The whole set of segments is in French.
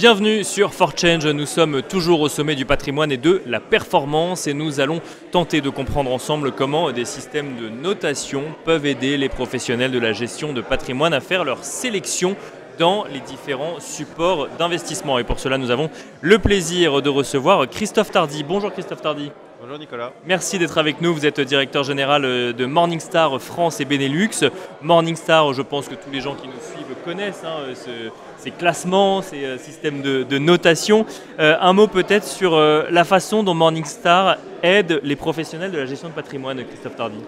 Bienvenue sur For Change, nous sommes toujours au sommet du patrimoine et de la performance et nous allons tenter de comprendre ensemble comment des systèmes de notation peuvent aider les professionnels de la gestion de patrimoine à faire leur sélection dans les différents supports d'investissement. Et pour cela, nous avons le plaisir de recevoir Christophe Tardy. Bonjour Christophe Tardy. Bonjour Nicolas. Merci d'être avec nous. Vous êtes directeur général de Morningstar France et Benelux. Morningstar, je pense que tous les gens qui nous suivent connaissent ces classements, ces systèmes de notation. Un mot peut-être sur la façon dont Morningstar aide les professionnels de la gestion de patrimoine, Christophe Tardy.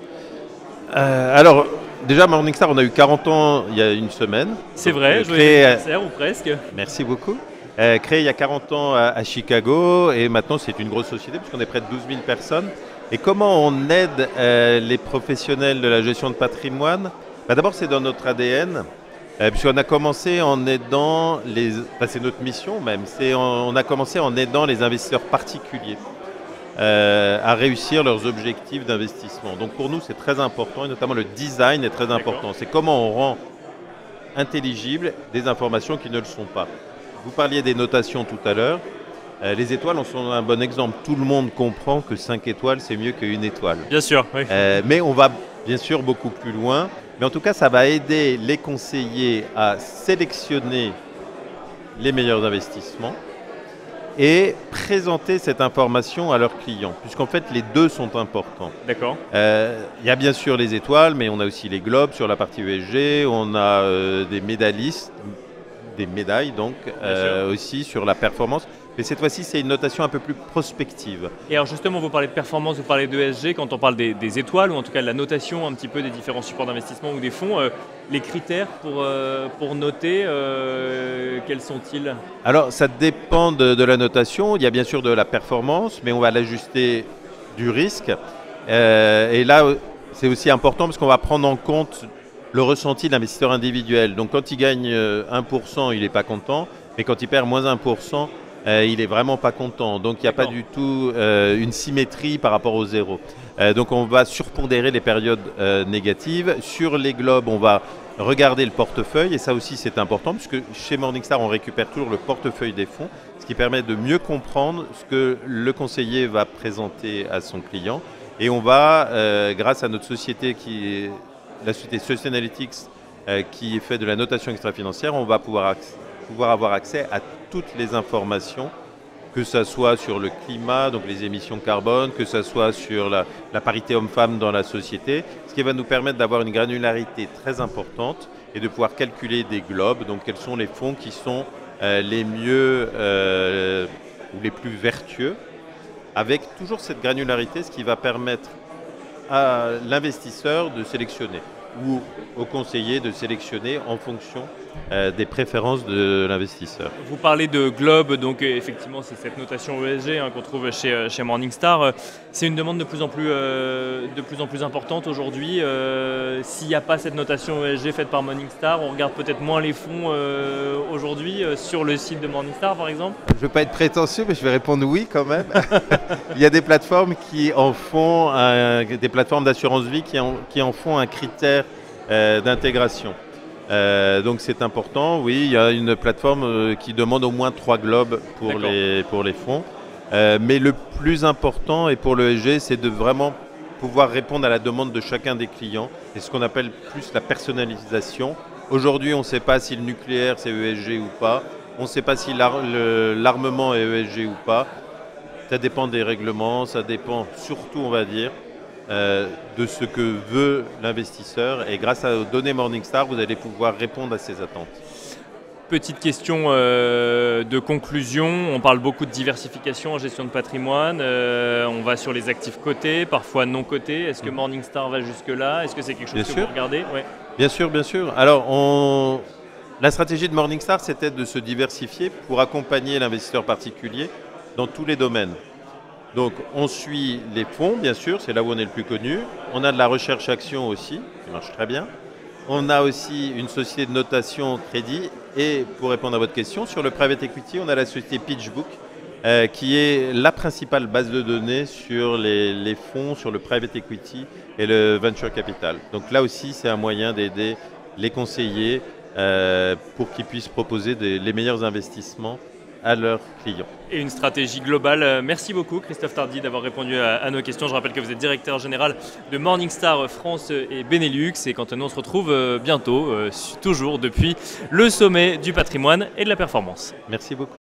Alors, déjà Morningstar, on a eu 40 ans il y a une semaine. C'est vrai, joyeux anniversaire ou presque. Merci beaucoup. Créé il y a 40 ans à Chicago et maintenant c'est une grosse société puisqu'on est près de 12 000 personnes. Et comment on aide les professionnels de la gestion de patrimoine? D'abord c'est dans notre ADN, puisqu'on a commencé en aidant c'est notre mission même, on a commencé en aidant les investisseurs particuliers à réussir leurs objectifs d'investissement. Donc pour nous c'est très important et notamment le design est très important. C'est comment on rend intelligibles des informations qui ne le sont pas. Vous parliez des notations tout à l'heure. Les étoiles en sont un bon exemple. Tout le monde comprend que 5 étoiles, c'est mieux qu'une étoile. Bien sûr, oui. Mais on va bien sûr beaucoup plus loin. Mais en tout cas, ça va aider les conseillers à sélectionner les meilleurs investissements et présenter cette information à leurs clients. Puisqu'en fait, les deux sont importants. D'accord. Il y a bien sûr les étoiles, mais on a aussi les globes sur la partie ESG. On a des médaillistes. Des médailles donc aussi sur la performance. Mais cette fois-ci, c'est une notation un peu plus prospective. Et alors justement, vous parlez de performance, vous parlez d'ESG, quand on parle des étoiles, ou en tout cas de la notation un petit peu des différents supports d'investissement ou des fonds, les critères pour noter, quels sont-ils? Alors, ça dépend de la notation. Il y a bien sûr de la performance, mais on va l'ajuster du risque. Et là, c'est aussi important parce qu'on va prendre en compte le ressenti de l'investisseur individuel. Donc quand il gagne 1%, il n'est pas content, mais quand il perd moins 1%, il n'est vraiment pas content. Donc il n'y a pas du tout une symétrie par rapport au zéro. Donc on va surpondérer les périodes négatives. Sur les globes, on va regarder le portefeuille, et ça aussi c'est important, puisque chez Morningstar, on récupère toujours le portefeuille des fonds, ce qui permet de mieux comprendre ce que le conseiller va présenter à son client. Et on va, grâce à notre société qui est la société Sustainalytics qui fait de la notation extra-financière, on va pouvoir avoir accès à toutes les informations, que ce soit sur le climat, donc les émissions carbone, que ce soit sur la parité homme-femme dans la société, ce qui va nous permettre d'avoir une granularité très importante et de pouvoir calculer des globes, donc quels sont les fonds qui sont les mieux ou les plus vertueux, avec toujours cette granularité, ce qui va permettre à l'investisseur de sélectionner ou au conseiller de sélectionner en fonction des préférences de l'investisseur. Vous parlez de Globe, donc effectivement c'est cette notation ESG qu'on trouve chez Morningstar. C'est une demande de plus en plus importante aujourd'hui. S'il n'y a pas cette notation ESG faite par Morningstar, on regarde peut-être moins les fonds aujourd'hui sur le site de Morningstar par exemple. Je ne veux pas être prétentieux, mais je vais répondre oui quand même. Il y a des plateformes qui en font, des plateformes d'assurance vie qui en font un critère d'intégration. Donc c'est important, oui, il y a une plateforme qui demande au moins 3 globes pour les fonds. Mais le plus important, et pour le ESG, c'est de vraiment pouvoir répondre à la demande de chacun des clients. C'est ce qu'on appelle plus la personnalisation. Aujourd'hui, on ne sait pas si le nucléaire c'est ESG ou pas. On ne sait pas si l'armement est ESG ou pas. Ça dépend des règlements, ça dépend surtout, on va dire, de ce que veut l'investisseur, et grâce aux données Morningstar, vous allez pouvoir répondre à ces attentes. Petite question de conclusion, on parle beaucoup de diversification en gestion de patrimoine, on va sur les actifs cotés, parfois non cotés. Est-ce que Morningstar va jusque-là? Est-ce que c'est quelque chose que vous regardez? Ouais. Bien sûr, bien sûr. Alors, la stratégie de Morningstar, c'était de se diversifier pour accompagner l'investisseur particulier dans tous les domaines. Donc on suit les fonds, bien sûr, c'est là où on est le plus connu. On a de la recherche action aussi, qui marche très bien. On a aussi une société de notation crédit. Et pour répondre à votre question, sur le private equity, on a la société PitchBook, qui est la principale base de données sur les fonds, sur le private equity et le venture capital. Donc là aussi, c'est un moyen d'aider les conseillers pour qu'ils puissent proposer les meilleurs investissements à leurs clients. Et une stratégie globale. Merci beaucoup Christophe Tardy d'avoir répondu à nos questions. Je rappelle que vous êtes directeur général de Morningstar France et Benelux. Et quant à nous, on se retrouve bientôt, toujours depuis le sommet du patrimoine et de la performance. Merci beaucoup.